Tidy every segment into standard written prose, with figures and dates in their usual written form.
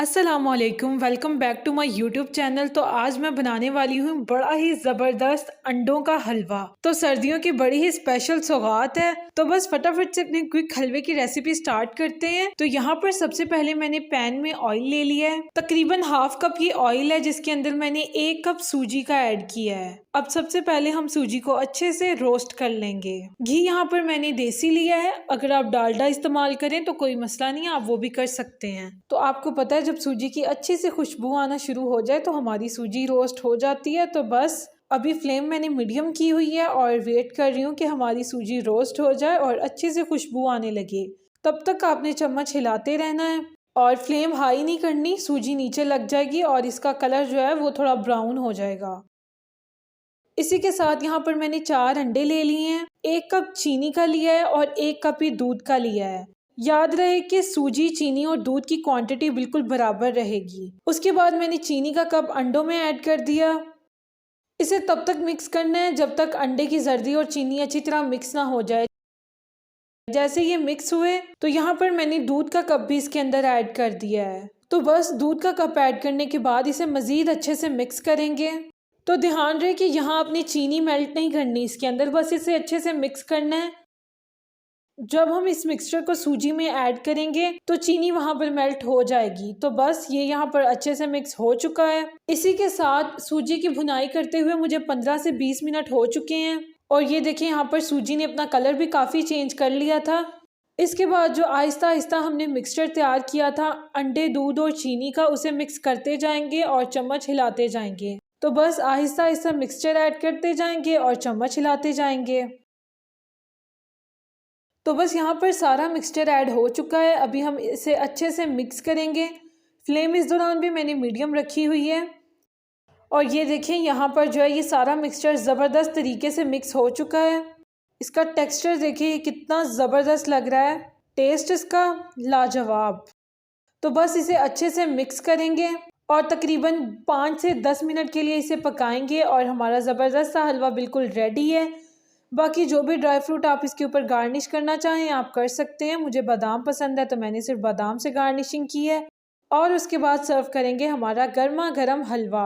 अस्सलामुअलैकुम, welcome back to my YouTube channel. तो आज मैं बनाने वाली हूँ बड़ा ही ज़बरदस्त अंडों का हलवा। तो सर्दियों की बड़ी ही स्पेशल सौगात है। तो बस फटाफट से अपने क्विक हलवे की रेसिपी स्टार्ट करते हैं। तो यहाँ पर सबसे पहले मैंने पैन में ऑयल ले लिया है, तकरीबन हाफ कप ये ऑयल है, जिसके अंदर मैंने 1 कप सूजी का ऐड किया है। अब सबसे पहले हम सूजी को अच्छे से रोस्ट कर लेंगे। घी यहाँ पर मैंने देसी लिया है, अगर आप डालडा इस्तेमाल करें तो कोई मसला नहीं, आप वो भी कर सकते हैं। तो आपको पता है जब सूजी की अच्छी से खुशबू आना शुरू हो जाए तो हमारी सूजी रोस्ट हो जाती है। तो बस अभी फ्लेम मैंने मीडियम की हुई है और वेट कर रही हूँ कि हमारी सूजी रोस्ट हो जाए और अच्छे से खुशबू आने लगे। तब तक आपने चम्मच हिलाते रहना है और फ्लेम हाई नहीं करनी, सूजी नीचे लग जाएगी और इसका कलर जो है वो थोड़ा ब्राउन हो जाएगा। इसी के साथ यहाँ पर मैंने 4 अंडे ले लिए हैं, 1 कप चीनी का लिया है और 1 कप ही दूध का लिया है। याद रहे कि सूजी, चीनी और दूध की क्वांटिटी बिल्कुल बराबर रहेगी। उसके बाद मैंने चीनी का कप अंडों में ऐड कर दिया। इसे तब तक मिक्स करना है जब तक अंडे की जर्दी और चीनी अच्छी तरह मिक्स ना हो जाए। जैसे ये मिक्स हुए तो यहाँ पर मैंने दूध का कप भी इसके अंदर ऐड कर दिया है। तो बस दूध का कप ऐड करने के बाद इसे मज़ीद अच्छे से मिक्स करेंगे। तो ध्यान रहे कि यहाँ अपनी चीनी मेल्ट नहीं करनी इसके अंदर, बस इसे अच्छे से मिक्स करना है। जब हम इस मिक्सचर को सूजी में ऐड करेंगे तो चीनी वहाँ पर मेल्ट हो जाएगी। तो बस ये यहाँ पर अच्छे से मिक्स हो चुका है। इसी के साथ सूजी की भुनाई करते हुए मुझे 15 से 20 मिनट हो चुके हैं और ये देखिए यहाँ पर सूजी ने अपना कलर भी काफ़ी चेंज कर लिया था। इसके बाद जो आहिस्ता आहिस्ता हमने मिक्सचर तैयार किया था अंडे, दूध और चीनी का, उसे मिक्स करते जाएंगे और चम्मच हिलाते जाएंगे। तो बस आहिस्ता आहिस्ता मिक्सचर ऐड करते जाएंगे और चम्मच हिलाते जाएंगे। तो बस यहाँ पर सारा मिक्सचर ऐड हो चुका है। अभी हम इसे अच्छे से मिक्स करेंगे। फ्लेम इस दौरान भी मैंने मीडियम रखी हुई है और ये देखें यहाँ पर जो है ये सारा मिक्सचर ज़बरदस्त तरीके से मिक्स हो चुका है। इसका टेक्सचर देखिए कितना ज़बरदस्त लग रहा है, टेस्ट इसका लाजवाब। तो बस इसे अच्छे से मिक्स करेंगे और तकरीबन 5 से 10 मिनट के लिए इसे पकाएंगे और हमारा ज़बरदस्त सा हलवा बिल्कुल रेडी है। बाकी जो भी ड्राई फ्रूट आप इसके ऊपर गार्निश करना चाहें आप कर सकते हैं। मुझे बादाम पसंद है तो मैंने सिर्फ बादाम से गार्निशिंग की है। और उसके बाद सर्व करेंगे हमारा गर्मा गर्म हलवा।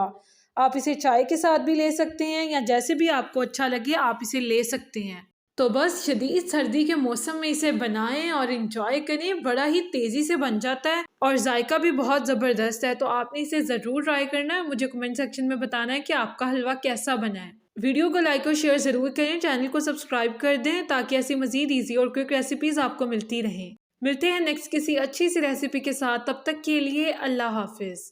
आप इसे चाय के साथ भी ले सकते हैं या जैसे भी आपको अच्छा लगे आप इसे ले सकते हैं। तो बस शदीद सर्दी के मौसम में इसे बनाएं और इंजॉय करें। बड़ा ही तेज़ी से बन जाता है और जायका भी बहुत ज़बरदस्त है। तो आपने इसे ज़रूर ट्राई करना है। मुझे कमेंट सेक्शन में बताना है कि आपका हलवा कैसा बना है। वीडियो को लाइक और शेयर ज़रूर करें, चैनल को सब्सक्राइब कर दें ताकि ऐसी मज़ीद ईजी और क्विक रेसिपीज़ आपको मिलती रहें। मिलते हैं नेक्स्ट किसी अच्छी सी रेसिपी के साथ, तब तक के लिए अल्लाह हाफिज़।